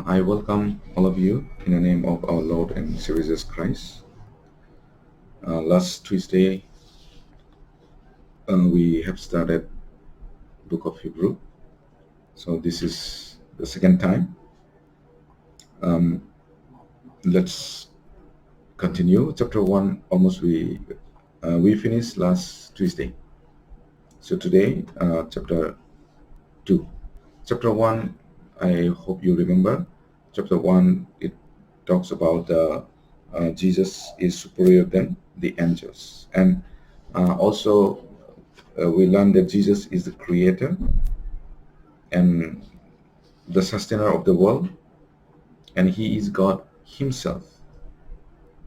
I welcome all of you in the name of our Lord and Savior Jesus Christ. Last Tuesday, we have started Book of Hebrew. So this is the second time. Let's continue. Chapter 1, almost we finished last Tuesday. So today, chapter 2. Chapter 1, I hope you remember. Chapter 1, it talks about Jesus is superior than the angels. And also, we learned that Jesus is the creator and the sustainer of the world, and he is God himself.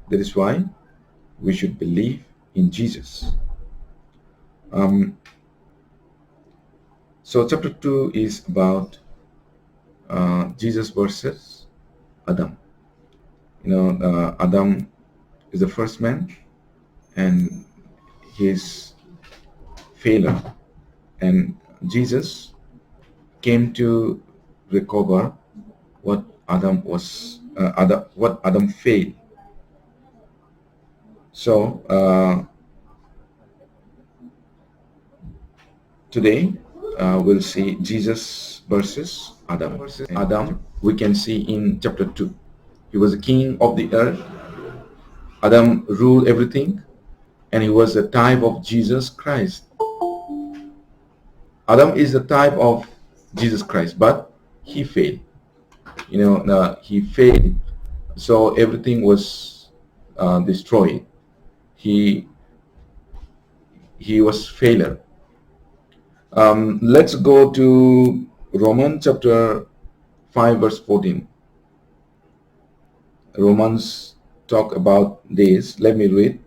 That is why we should believe in Jesus. So chapter 2 is about Jesus versus Adam. Adam is the first man and his failure, and Jesus came to recover what Adam failed. So today we'll see Jesus versus Adam. Adam, we can see in chapter 2. He was the king of the earth. Adam ruled everything, and he was a type of Jesus Christ. Adam is the type of Jesus Christ, but he failed. He failed, so everything was destroyed. He was failure. Let's go to Romans chapter 5 verse 14. Romans talk about this. Let me read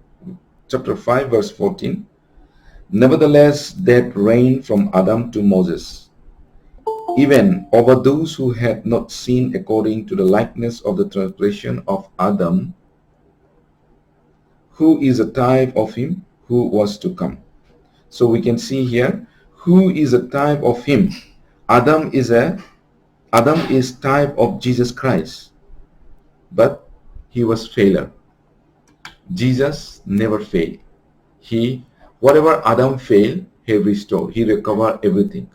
chapter 5 verse 14. Nevertheless, death reigned from Adam to Moses, even over those who had not sinned according to the likeness of the transgression of Adam, who is a type of him who was to come. So we can see here, who is a type of him. Adam is type of Jesus Christ, but he was failure. Jesus never failed. Whatever Adam failed, he restored. He recovered everything.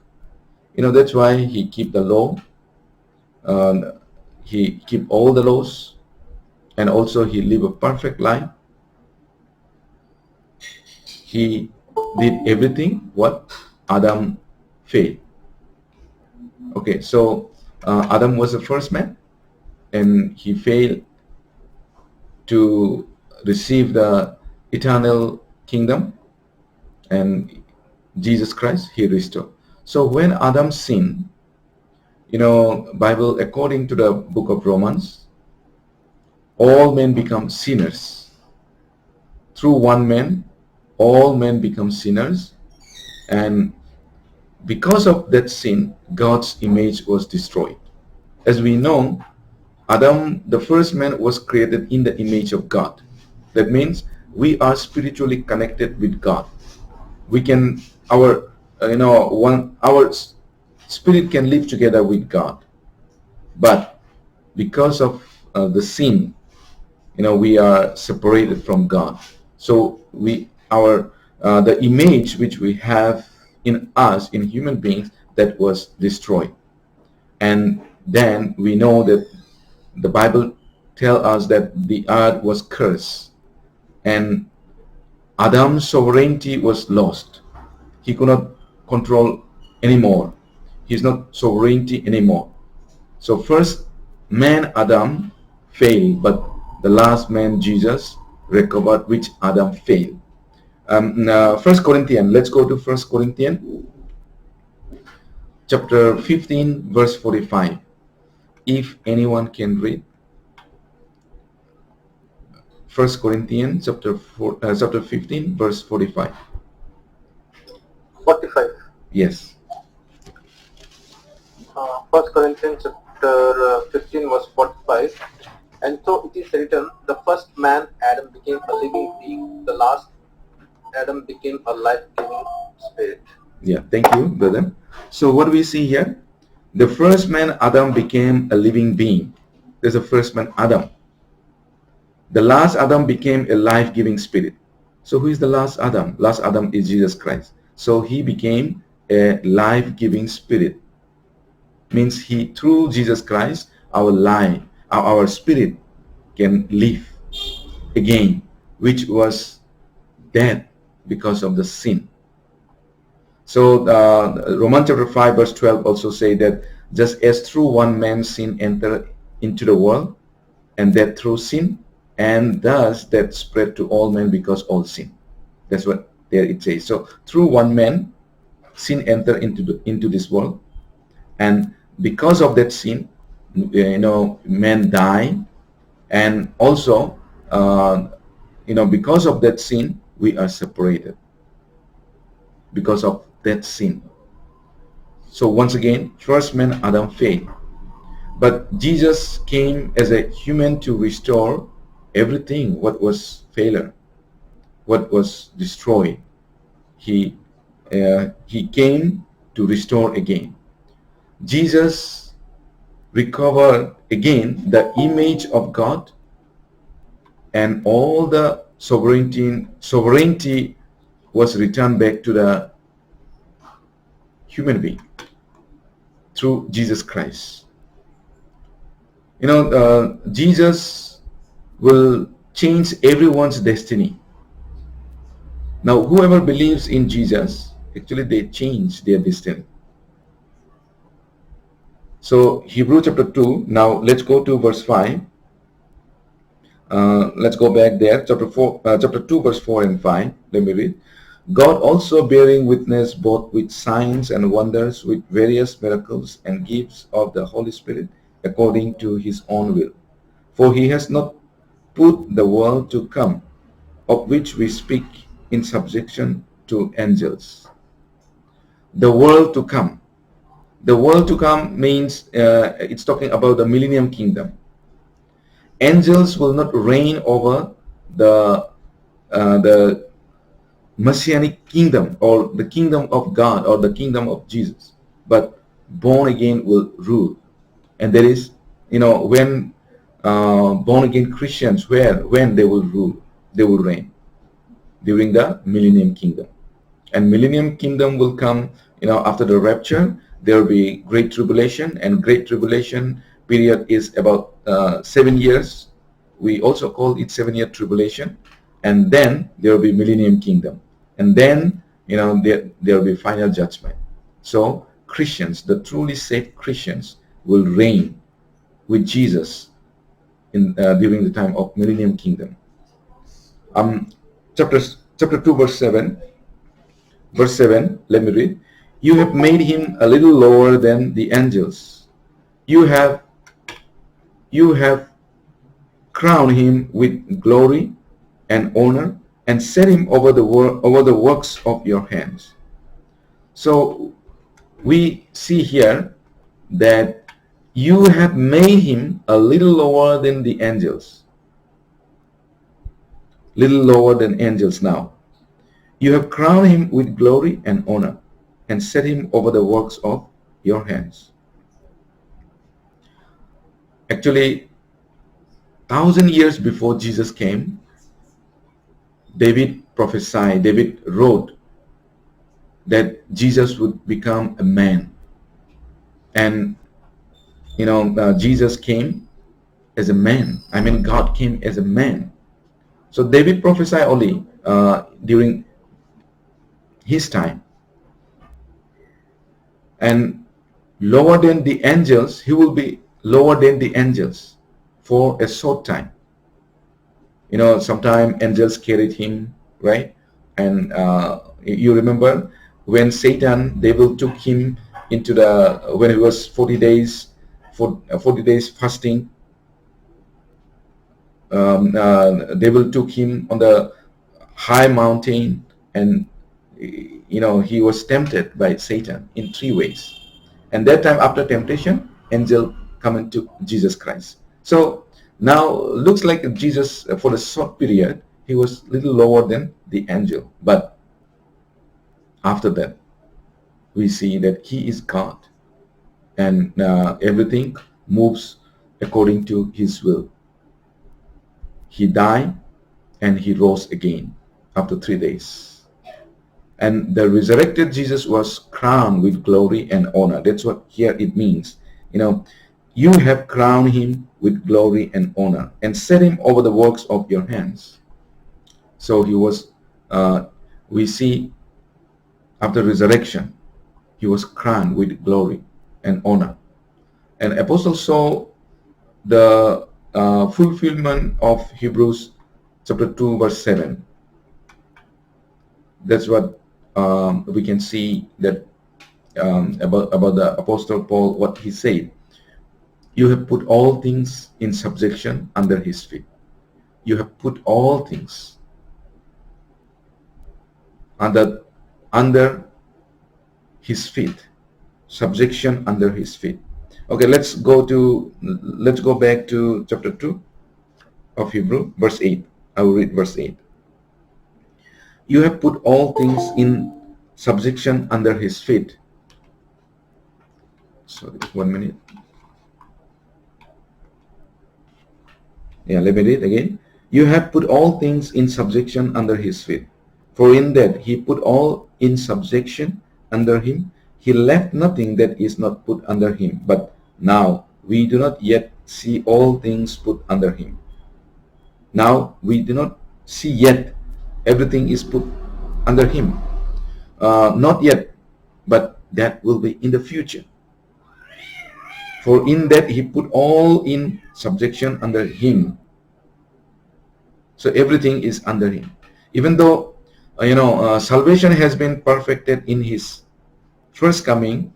That's why he keep the law. He keep all the laws, and also he live a perfect life. He did everything what Adam failed. Okay, so Adam was the first man, and he failed to receive the eternal kingdom, and Jesus Christ, he restored. So when Adam sinned, Bible, according to the book of Romans, all men become sinners. Through one man, all men become sinners, and because of that sin, God's image was destroyed. As we know, Adam, the first man, was created in the image of God. That means we are spiritually connected with God. We can, our spirit can live together with God. But because of the sin, we are separated from God. So the image which we have in us, in human beings, that was destroyed. And then we know that the Bible tells us that the earth was cursed, and Adam's sovereignty was lost. He could not control anymore. He's not sovereignty anymore. So first man Adam failed, but the last man Jesus recovered, which Adam failed. First Corinthians. Let's go to First Corinthians chapter 15 verse 45. If anyone can read. First Corinthians chapter 15 verse 45. 45. Yes. First Corinthians chapter 15 verse 45. And so it is written, the first man Adam became a living being, the last Adam became a life-giving spirit. Yeah, thank you, brother. So what do we see here? The first man, Adam, became a living being. There's the first man, Adam. The last Adam became a life-giving spirit. So who is the last Adam? Last Adam is Jesus Christ. So he became a life-giving spirit. Means he, through Jesus Christ, our life, our spirit can live again, which was dead because of the sin. So Romans chapter 5 verse 12 also say that just as through one man sin entered into the world, and that through sin, and thus that spread to all men because all sin. That's what there it says. So through one man sin entered into this world, and because of that sin, men die, and also because of that sin we are separated because of that sin. So once again, first man Adam failed, but Jesus came as a human to restore everything what was failure, what was destroyed. He came to restore again. Jesus recovered again the image of God, and all the sovereignty was returned back to the human being through Jesus Christ. Jesus will change everyone's destiny. Now, whoever believes in Jesus, actually they change their destiny. So, Hebrew chapter 2, now let's go to verse 5. Let's go back there, chapter 2, verse 4 and 5. Let me read. God also bearing witness both with signs and wonders, with various miracles and gifts of the Holy Spirit, according to his own will. For he has not put the world to come, of which we speak, in subjection to angels. The world to come. The world to come means it's talking about the millennium kingdom. Angels will not reign over the messianic kingdom, or the kingdom of God, or the kingdom of Jesus, but born again will rule. And there is, when born again Christians, when they will rule, they will reign during the millennium kingdom. And millennium kingdom will come after the rapture. There will be great tribulation, and great tribulation period is about 7 years. We also call it 7-year tribulation. And then there will be millennium kingdom, and then there will be final judgment. So Christians, the truly saved Christians, will reign with Jesus during the time of millennium kingdom. Chapter 2 verse 7. Verse 7, let me read. You have made him a little lower than the angels. You have crowned him with glory and honor, and set him over the works of your hands. So we see here that you have made him a little lower than the angels. Little lower than angels now. You have crowned him with glory and honor, and set him over the works of your hands. Actually, 1,000 years before Jesus came, David prophesied, David wrote that Jesus would become a man. And, Jesus came as a man. I mean, God came as a man. So David prophesied only during his time. And lower than the angels, he will be lower than the angels for a short time. Sometimes angels carried him, right? And you remember when Satan, devil took him into when he was 40 days fasting, devil took him on the high mountain, and he was tempted by Satan in 3 ways. And that time, after temptation, angel come into Jesus Christ. So now looks like Jesus, for a short period, he was little lower than the angel. But after that, we see that he is God. and everything moves according to his will. He died and he rose again after 3 days. And the resurrected Jesus was crowned with glory and honor. That's what here it means. You have crowned him with glory and honor and set him over the works of your hands. So he was, we see after resurrection, he was crowned with glory and honor. And Apostle saw the fulfillment of Hebrews chapter 2 verse 7. That's what we can see that about the Apostle Paul, what he said. You have put all things in subjection under his feet. You have put all things under his feet. Subjection under his feet. Okay, let's go back to chapter 2 of Hebrew, verse 8. I will read verse 8. You have put all things in subjection under his feet. Sorry, 1 minute. Yeah, let me read again. You have put all things in subjection under his feet. For in that he put all in subjection under him, he left nothing that is not put under him. But now we do not yet see all things put under him. Now we do not see yet everything is put under him. Not yet, but that will be in the future. For in that he put all in subjection under him. So everything is under him. Even though, salvation has been perfected in his first coming,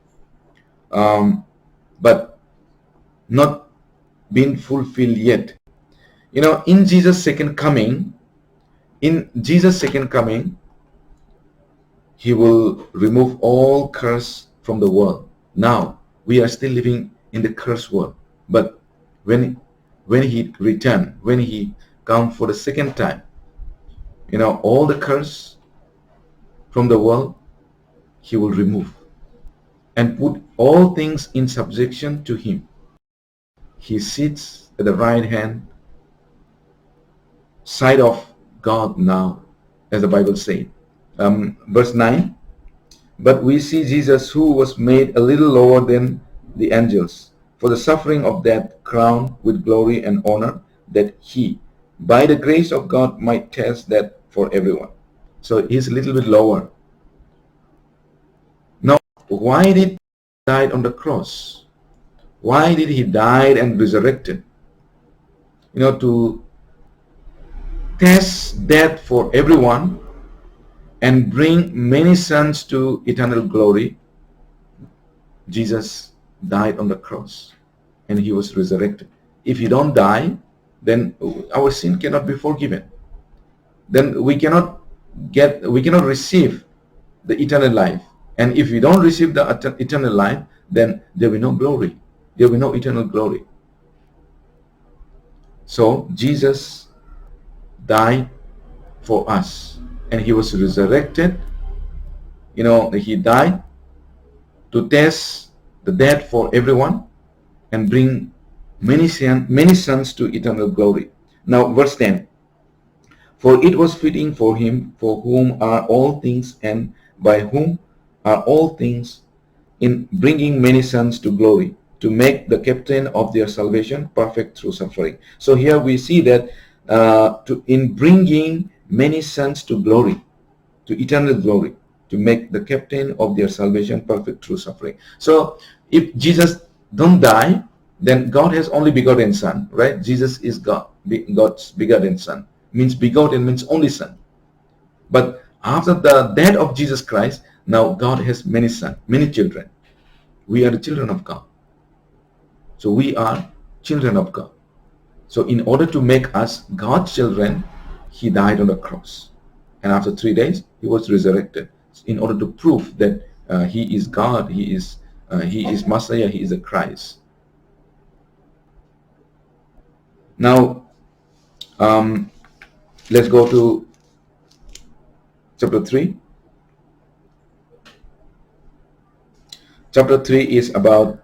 but not been fulfilled yet. In Jesus' second coming, he will remove all curse from the world. Now we are still living in the cursed world, but when he return, when he come for the second time, all the curse from the world he will remove and put all things in subjection to him. He sits at the right hand side of God now, as the Bible says. Verse 9, but we see Jesus, who was made a little lower than the angels, for the suffering of death, crowned with glory and honor, that he, by the grace of God, might taste death for everyone. So he's a little bit lower. Now, why did he die on the cross? Why did he die and resurrected? To taste death for everyone and bring many sons to eternal glory. Jesus died on the cross and he was resurrected. If you don't die, then our sin cannot be forgiven. Then we cannot receive the eternal life. And if we don't receive the eternal life, then there will be no glory. There will be no eternal glory. So Jesus died for us and he was resurrected. He died to taste the death for everyone and bring many sons to eternal glory. Now verse 10, for it was fitting for him, for whom are all things and by whom are all things, in bringing many sons to glory, to make the captain of their salvation perfect through suffering. So here we see that in bringing many sons to glory, to eternal glory, to make the captain of their salvation perfect through suffering. So if Jesus don't die, then God has only begotten son, right? Jesus is God's begotten son. Means begotten means only son. But after the death of Jesus Christ, now God has many sons, many children. We are the children of God. So we are children of God. So in order to make us God's children, he died on the cross. And after 3 days, he was resurrected in order to prove that he is God, he is Messiah, he is a Christ. Now, let's go to chapter 3. Chapter 3 is about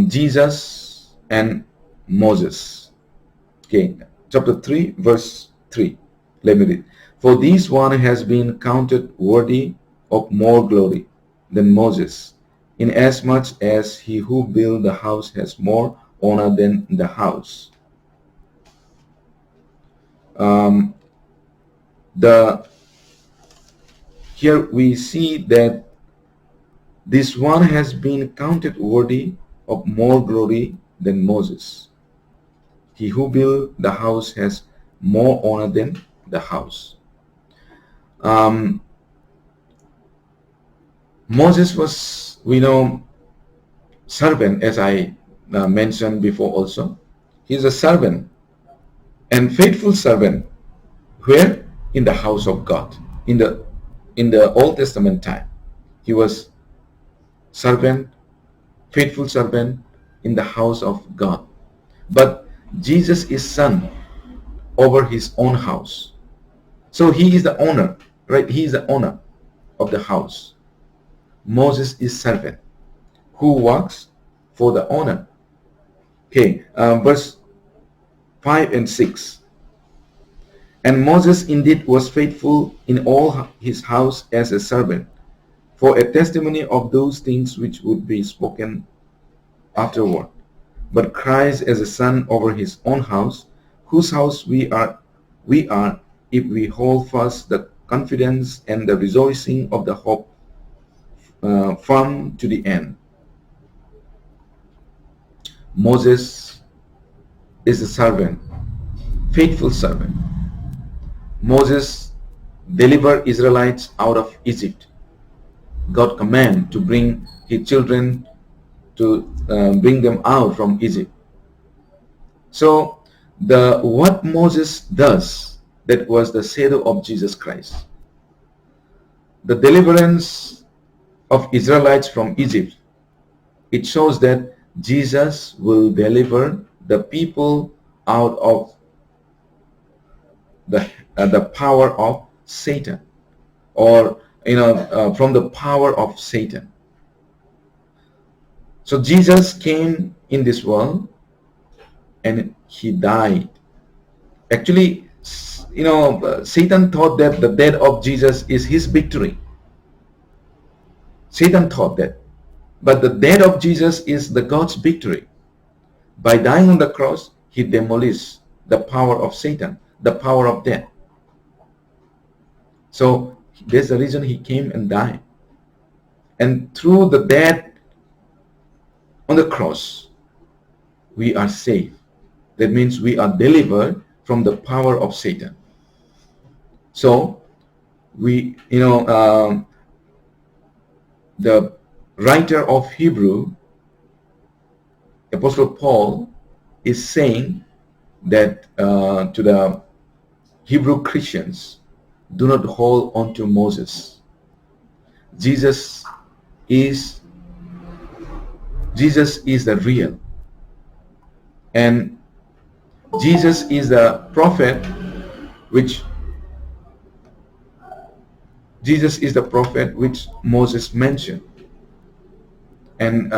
Jesus and Moses. Okay, chapter 3, verse 3. Let me read. For this one has been counted worthy of more glory than Moses, inasmuch as he who built the house has more honor than the house. Um, the Here we see that this one has been counted worthy of more glory than Moses. He who built the house has more honor than the house. Um, Moses was, we know, servant, as I mentioned before also. He's a servant and faithful servant. Where? In the house of God. In the Old Testament time, he was servant, faithful servant in the house of God. But Jesus is son over his own house. So he is the owner, right? He is the owner of the house. Moses is servant who works for the owner. Okay, verse 5 and 6. And Moses indeed was faithful in all his house as a servant, for a testimony of those things which would be spoken afterward. But Christ as a son over his own house, whose house we are if we hold fast the confidence and the rejoicing of the hope firm to the end. Moses is a servant, faithful servant. Moses delivered Israelites out of Egypt. God commanded to bring his children to bring them out from Egypt. So what Moses does, that was the shadow of Jesus Christ. The deliverance of Israelites from Egypt, it shows that Jesus will deliver the people out of the power of Satan, or from the power of Satan. So Jesus came in this world and he died. Actually, Satan thought that the death of Jesus is his victory. Satan thought that. But the death of Jesus is the God's victory. By dying on the cross, he demolished the power of Satan, the power of death. So there's the reason he came and died. And through the death on the cross, we are saved. That means we are delivered from the power of Satan. So the writer of Hebrew, Apostle Paul, is saying that to the Hebrew Christians, do not hold on to Moses. Jesus is the real, and Jesus is the prophet which Moses mentioned, and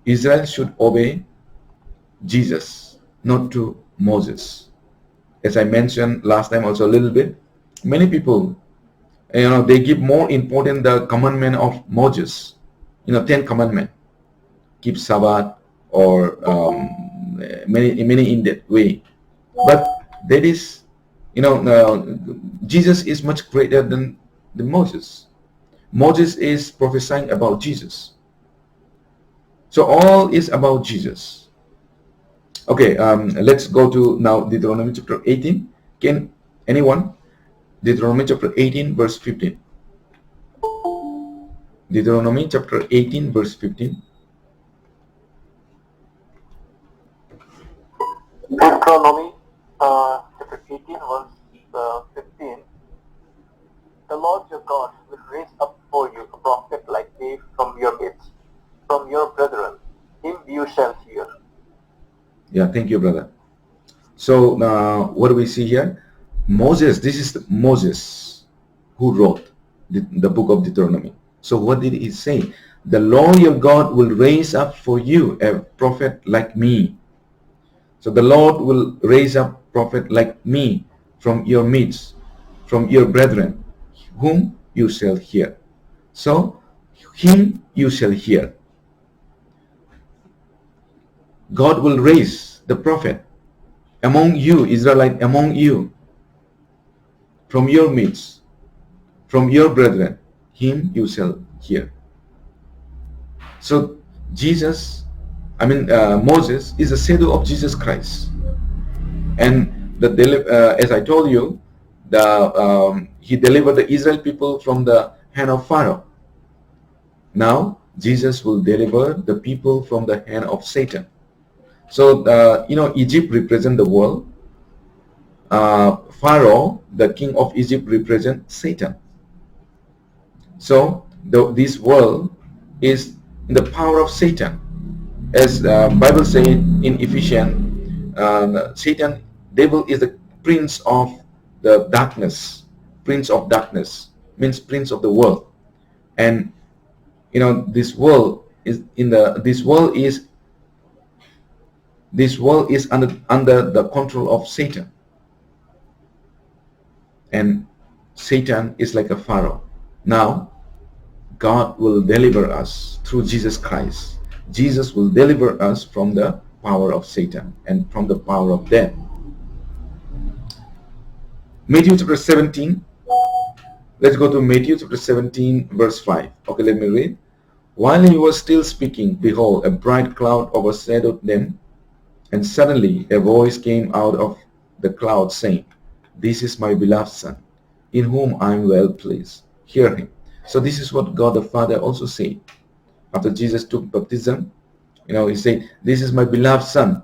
Israel should obey Jesus, not to Moses. As I mentioned last time also a little bit, many people, they give more importance the commandment of Moses, 10 commandments, keep Sabbath, or many in that way. But that is, Jesus is much greater than Moses. Moses is prophesying about Jesus. So all is about Jesus. Okay, let's go to now Deuteronomy chapter 18. Can anyone? Deuteronomy chapter 18 verse 15. Deuteronomy chapter 18 verse 15. Deuteronomy chapter 18 verse 15. The Lord your God will raise up for you a prophet like me from your midst, from your brethren. Him you shall hear. Yeah, thank you, brother. So what do we see here? Moses, this is Moses who wrote the book of Deuteronomy. So what did he say? the Lord your God will raise up for you a prophet like me. So the Lord will raise up prophet like me from your midst, from your brethren, whom you shall hear. So him you shall hear. God will raise the prophet among you, Israelite, among you, from your midst, from your brethren, him you shall hear. So Moses is a shadow of Jesus Christ. And as I told you, he delivered the Israel people from the hand of Pharaoh. Now Jesus will deliver the people from the hand of Satan. So Egypt represents the world. Pharaoh, the king of Egypt, represents Satan. So this world is in the power of Satan. As Bible says in Ephesians, Satan, devil is the prince of the darkness. Prince of darkness means prince of the world. And this world is under the control of Satan. And Satan is like a Pharaoh. Now God will deliver us through Jesus Christ. Jesus will deliver us from the power of Satan and from the power of death. Matthew chapter 17. Let's go to Matthew chapter 17 verse 5. Okay, let me read. While he was still speaking, behold, a bright cloud overshadowed them, and suddenly a voice came out of the cloud saying, "This is my beloved Son, in whom I am well pleased. Hear him." So this is what God the Father also said. After Jesus took baptism, he said, "This is my beloved Son,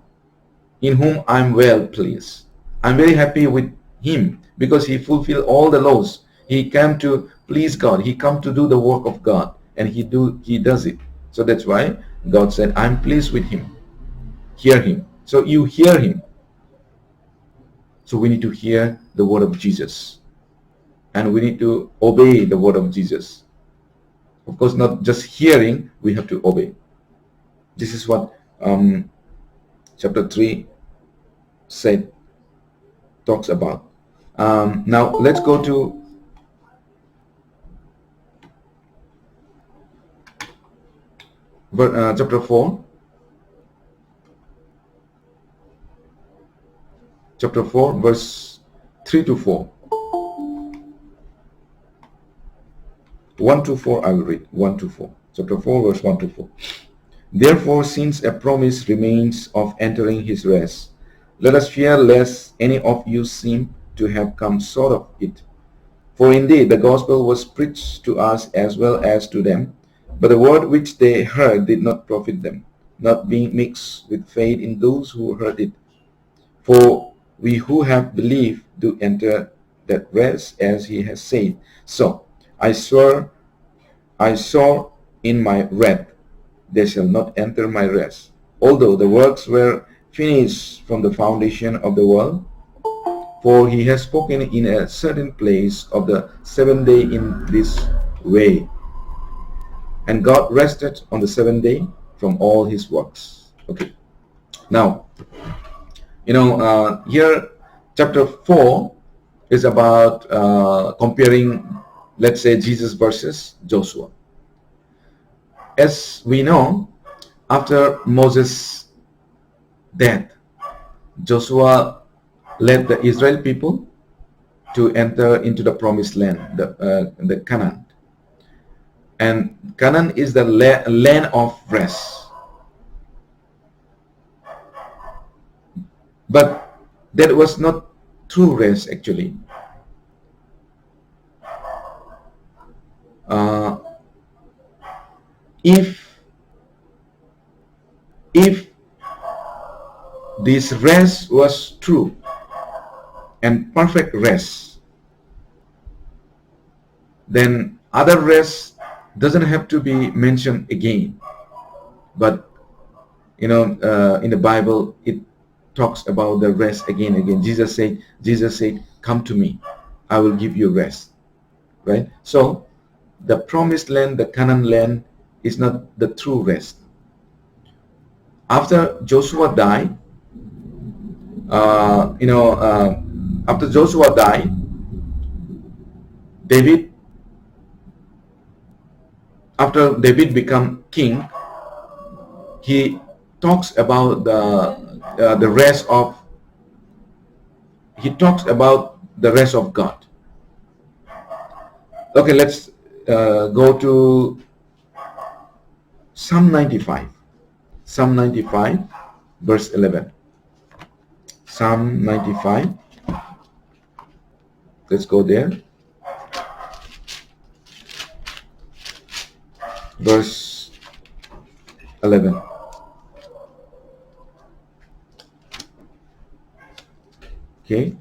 in whom I am well pleased." I'm very happy with him because he fulfilled all the laws. He came to please God. He came to do the work of God, and he does it. So that's why God said, "I'm pleased with him. Hear him." So you hear him. So we need to hear the word of Jesus, and we need to obey the word of Jesus. Of course, not just hearing, we have to obey. This is what chapter 3 talks about. Now let's go to chapter 4. Chapter 4, verse 3 to 4. 1 to 4, I will read. 1 to 4. Chapter 4, verse 1 to 4. Therefore, since a promise remains of entering his rest, let us fear lest any of you seem to have come short of it. For indeed the gospel was preached to us as well as to them, but the word which they heard did not profit them, not being mixed with faith in those who heard it. For we who have believed do enter that rest, as he has said. So I swore in my wrath, they shall not enter my rest, although the works were finished from the foundation of the world. For he has spoken in a certain place of the seventh day in this way. And God rested on the seventh day from all his works. Okay. Now, here chapter 4 is about comparing, let's say, Jesus versus Joshua. As we know, after Moses' death, Joshua led the Israel people to enter into the promised land, the Canaan. And Canaan is the land of rest. But that was not true rest, actually. If this rest was true and perfect rest, then other rest doesn't have to be mentioned again. But in the Bible, it talks about the rest again and again. Jesus said, "Come to me, I will give you rest." Right? So the promised land, the Canaan land, is not the true rest. After Joshua died, after Joshua died, David, after David become king, he talks about the rest of, he talks about the rest of God. Okay, let's go to Psalm 95. Psalm 95, verse 11. Psalm 95. Let's go there. Verse 11. Okay,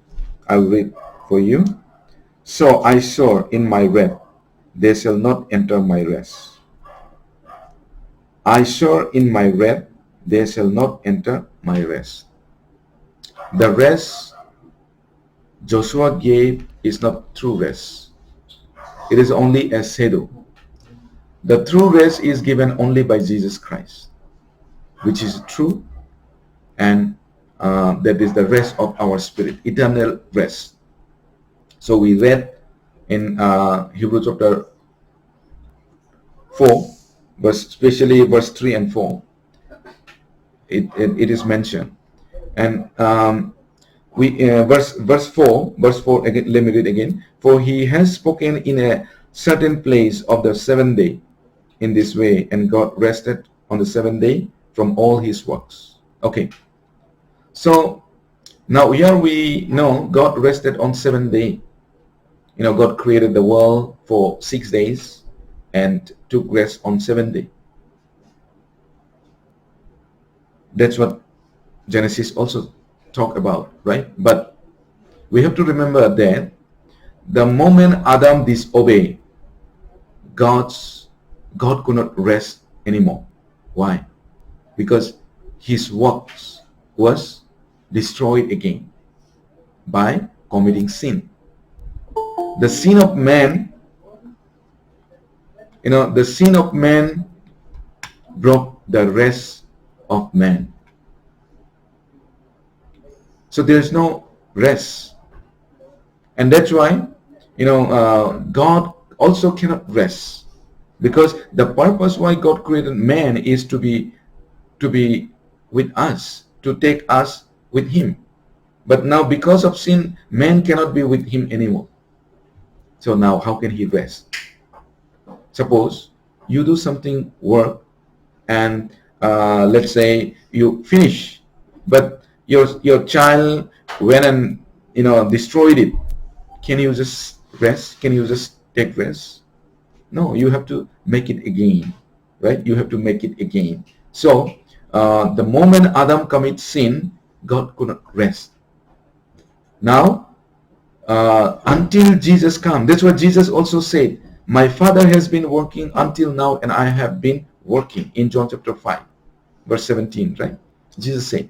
I'll read for you. So I swore in my wrath, they shall not enter my rest. I swore in my wrath, they shall not enter my rest. The rest Joshua gave is not true rest. It is only a shadow. The true rest is given only by Jesus Christ, which is true, and that is the rest of our spirit, eternal rest. So we read in Hebrews chapter 4, especially verse 3 and 4, it is mentioned. And verse 4 again, let me read again. For he has spoken in a certain place of the seventh day in this way, and God rested on the seventh day from all his works. Okay, so now here we know God rested on seventh day. God created the world for 6 days and took rest on seventh day. That's what Genesis also talk about, right? But we have to remember that the moment Adam disobeyed, God could not rest anymore. Why? Because his works was destroyed again by committing sin. The sin of man, the sin of man broke the rest of man. So there's no rest. And that's why, God also cannot rest. Because the purpose why God created man is to be with us, to take us with him. But now because of sin, man cannot be with him anymore. So now how can he rest? Suppose you do something work and let's say you finish, but your child went and destroyed it. Can you just rest? Can you just take rest? No, you have to make it again, right? You have to make it again. So the moment Adam commits sin, God could not rest. Now until Jesus comes, that's what Jesus also said, my Father has been working until now and I have been working, in John chapter 5 verse 17, right? Jesus said,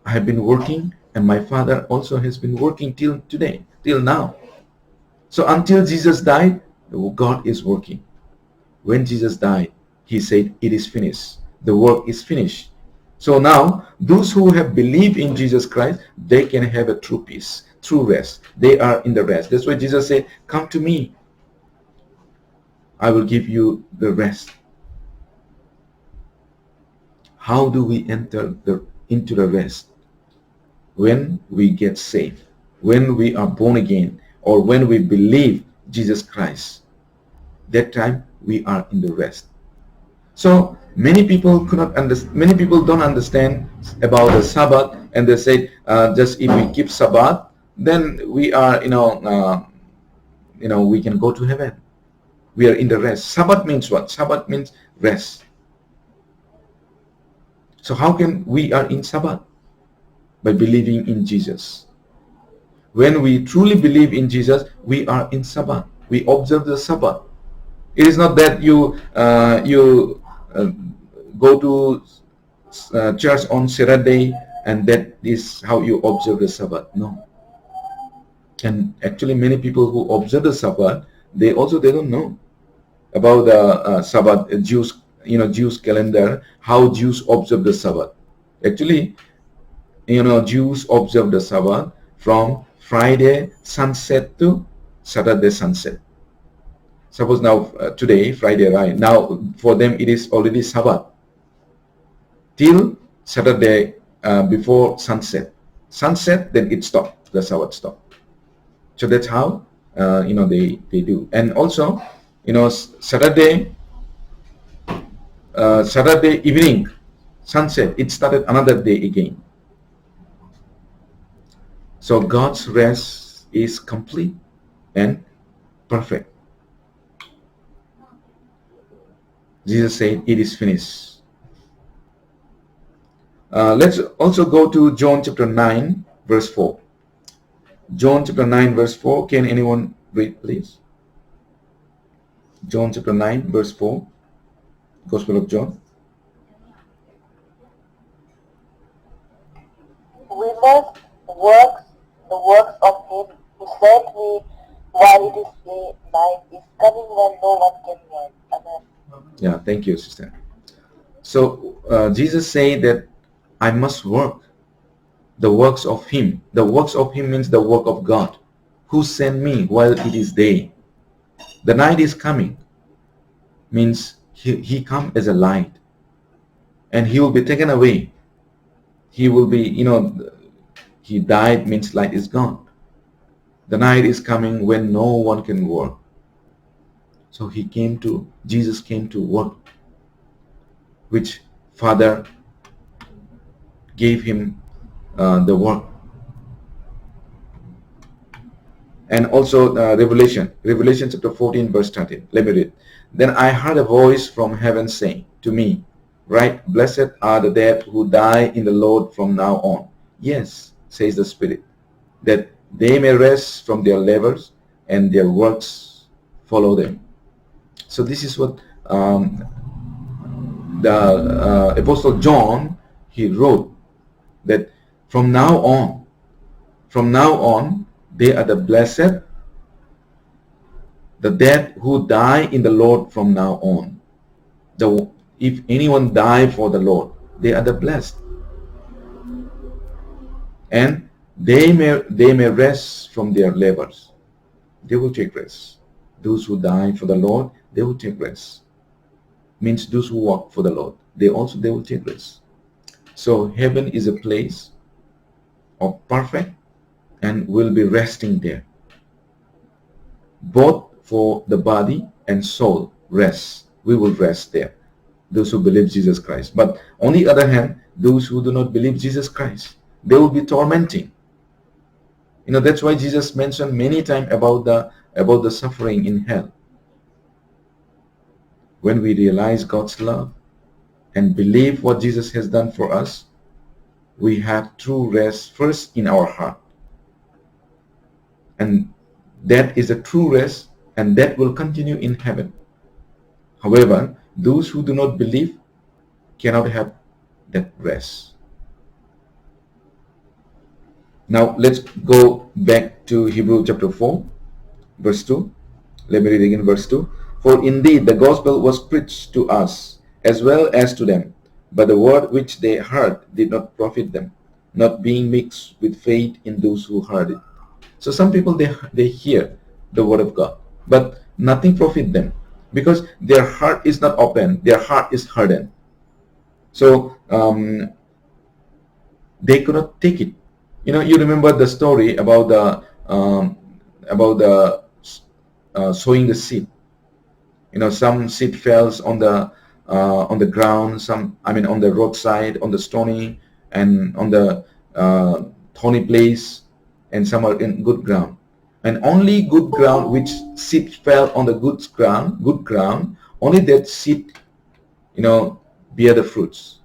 I have been working and my Father also has been working till today, till now. So until Jesus died, God is working. When Jesus died, he said, it is finished. The work is finished. So now, those who have believed in Jesus Christ, they can have a true peace, true rest. They are in the rest. That's why Jesus said, come to me. I will give you the rest. How do we enter into the rest? When we get saved, when we are born again, or when we believe Jesus Christ. That time we are in the rest. So many people many people don't understand about the Sabbath, and they say just if we keep Sabbath, then we are we can go to heaven. We are in the rest. Sabbath means what? Sabbath means rest. So how can we are in Sabbath? By believing in Jesus. When we truly believe in Jesus, we are in Sabbath. We observe the Sabbath. It is not that you go to church on Saturday and that is how you observe the Sabbath. No. And actually many people who observe the Sabbath, they don't know. about the Sabbath, Jews, Jews calendar, how Jews observe the Sabbath. Actually, Jews observe the Sabbath from Friday sunset to Saturday sunset. Suppose now today, Friday, right? Now for them it is already Sabbath till Saturday before sunset. Sunset, then it stopped. The Sabbath stopped. So that's how they do. And also, Saturday Saturday evening sunset, it started another day again. So God's rest is complete and perfect. Jesus said, "It is finished." Let's also go to John chapter 9, verse 4. John chapter 9, verse 4. Can anyone read, please? John chapter 9, verse 4. Gospel of John. We must work the works of him who sent me while it is day. Night is coming when no one can work. Amen. Yeah, thank you, sister. So Jesus said that I must work the works of him. The works of him means the work of God, who sent me while it is day. The night is coming, means he come as a light, and he will be taken away. He will be, he died means light is gone. The night is coming when no one can work. So Jesus came to work, which Father gave him the work. And also Revelation chapter 14 verse 13. Let me read. Then I heard a voice from heaven saying to me, "Right, blessed are the dead who die in the Lord from now on. Yes, says the Spirit, that they may rest from their labors and their works follow them." So this is what the Apostle John, he wrote, that from now on, they are the blessed, the dead who die in the Lord from now on. If anyone die for the Lord, they are the blessed. And they may rest from their labors. They will take rest. Those who die for the Lord, they will take rest. Means those who work for the Lord, they will take rest. So heaven is a place of perfect, and will be resting there. Both for the body and soul rest. We will rest there, those who believe Jesus Christ. But on the other hand, those who do not believe Jesus Christ, they will be tormenting. That's why Jesus mentioned many times about the suffering in hell. When we realize God's love and believe what Jesus has done for us, we have true rest first in our heart. And that is a true rest, and that will continue in heaven. However, those who do not believe cannot have that rest. Now let's go back to Hebrew chapter 4, verse 2. Let me read again verse 2. For indeed the gospel was preached to us as well as to them, but the word which they heard did not profit them, not being mixed with faith in those who heard it. So some people, they hear the word of God, but nothing profit them, because their heart is not open, their heart is hardened. So they could not take it. You remember the story about the sowing the seed. Some seed falls on the ground, on the roadside, on the stony and on the thorny place, and some are in good ground. And only good ground, which seed fell on the good ground, only that seed, bear the fruits.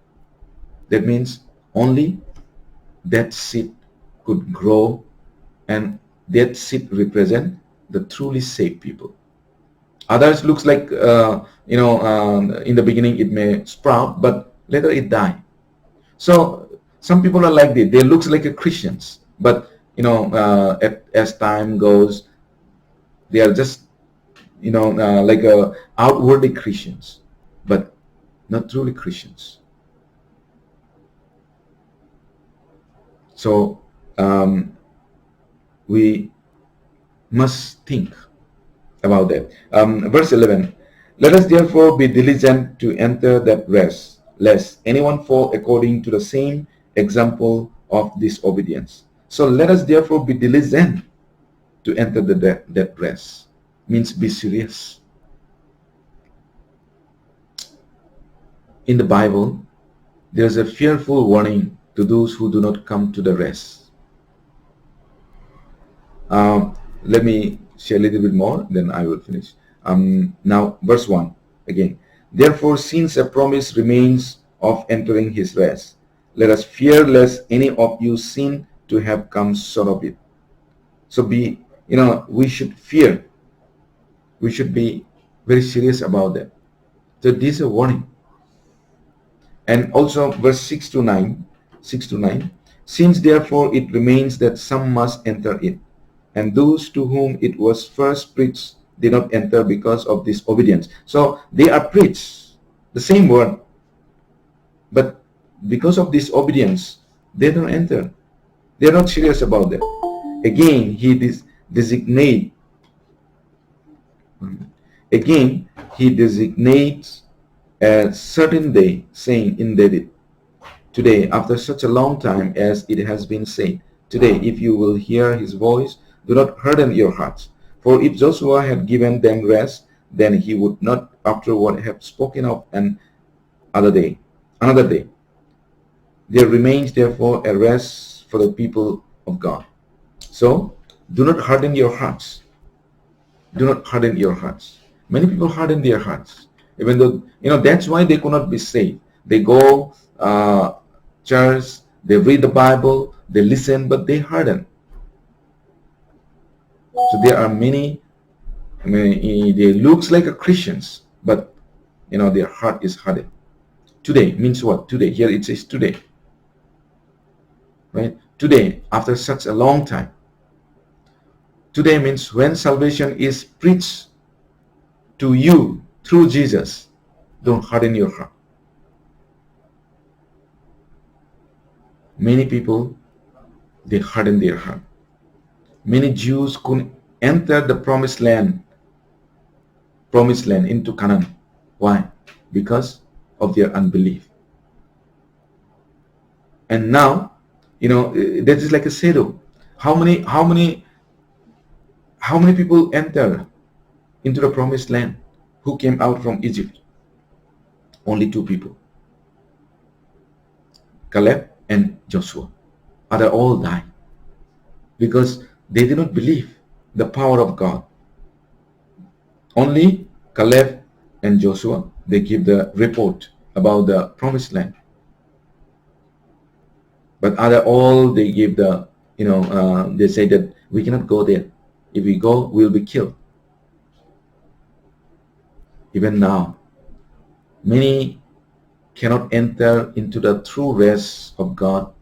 That means only that seed could grow, and that seed represent the truly saved people. Others looks like, in the beginning it may sprout, but later it die. So some people are like this. They looks like a Christians, but as time goes, they are just like outwardly Christians, but not truly Christians. So we must think about that. Verse 11, let us therefore be diligent to enter that rest, lest anyone fall according to the same example of disobedience. So let us therefore be diligent to enter that rest. Means be serious. In the Bible, there is a fearful warning to those who do not come to the rest. Let me share a little bit more, then I will finish. Now, verse 1 again. Therefore, since a promise remains of entering his rest, let us fear lest any of you sin to have come short of it. So we should fear. We should be very serious about that. So this is a warning. And also verse 6 to 9, since therefore it remains that some must enter it, and those to whom it was first preached did not enter because of disobedience. So they are preached the same word, but because of disobedience, they don't enter. They're not serious about that. Again, he designates a certain day, saying in David, today, after such a long time as it has been said, today, if you will hear his voice, do not harden your hearts. For if Joshua had given them rest, then he would not afterward have spoken of another day. There remains therefore a rest for the people of God. So, do not harden your hearts. Do not harden your hearts. Many people harden their hearts. Even though, that's why they could not be saved. They go church, they read the Bible, they listen, but they harden. So there are many, they looks like a Christians, but their heart is hardened. Today means what? Today. Here it says today. Right? Today, after such a long time. Today means when salvation is preached to you through Jesus, don't harden your heart. Many people, they harden their heart. Many Jews couldn't enter the promised land into Canaan. Why? Because of their unbelief. And now, that is like a shadow. How many people enter into the promised land who came out from Egypt? Only 2 people, Caleb and Joshua. Others all died because they did not believe the power of God. Only Caleb and Joshua, they give the report about the promised land. But other all, they give the, they say that we cannot go there. If we go, we'll be killed. Even now, many cannot enter into the true rest of God.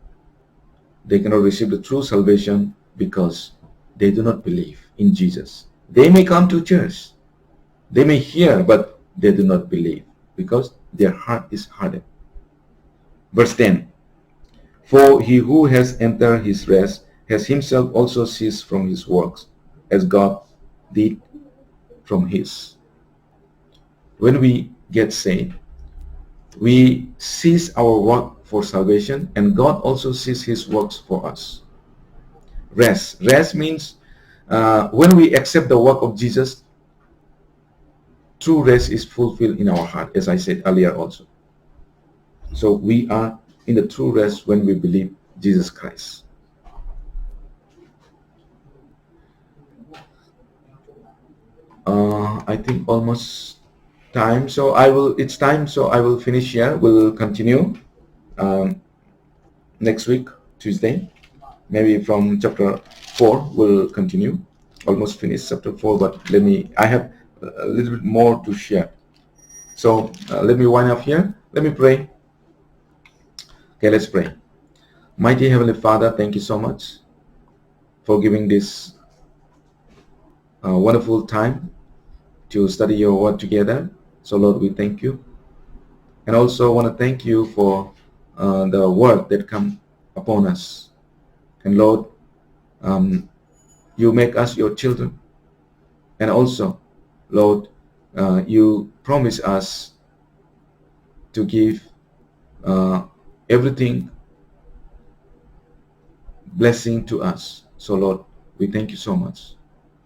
They cannot receive the true salvation because they do not believe in Jesus. They may come to church. They may hear, but they do not believe because their heart is hardened. Verse 10, for he who has entered his rest has himself also ceased from his works, as God did from his. When we get saved, we cease our work for salvation, and God also ceases his works for us. Rest means when we accept the work of Jesus, true rest is fulfilled in our heart, as I said earlier also. So we are in the true rest when we believe Jesus Christ. I think almost time, so it's time, so I will finish here. We'll continue next week, Tuesday, maybe from chapter 4. We'll continue, almost finish chapter 4, but I have a little bit more to share. So let me wind up here. Let me pray. Okay, let's pray. Mighty Heavenly Father, thank you so much for giving this wonderful time to study your word together. So Lord, we thank you. And also want to thank you for the word that come upon us. And Lord, you make us your children. And also, Lord, you promise us to give everything blessing to us. So Lord, we thank you so much.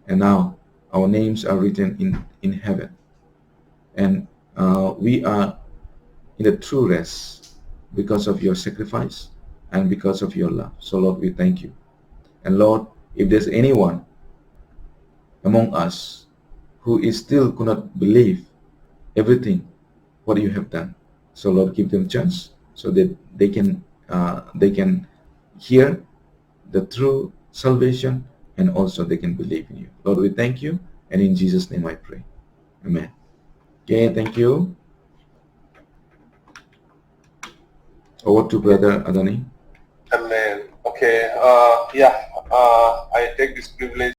And now our names are written in heaven. And we are in the true rest because of your sacrifice and because of your love. So Lord, we thank you. And Lord, if there's anyone among us who is still could not believe everything what you have done, so Lord, give them chance so that they can hear the true salvation, and also they can believe in you. Lord, we thank you, and in Jesus' name I pray. Amen. Okay, thank you. Over to Brother Adani. Amen. Okay. I take this privilege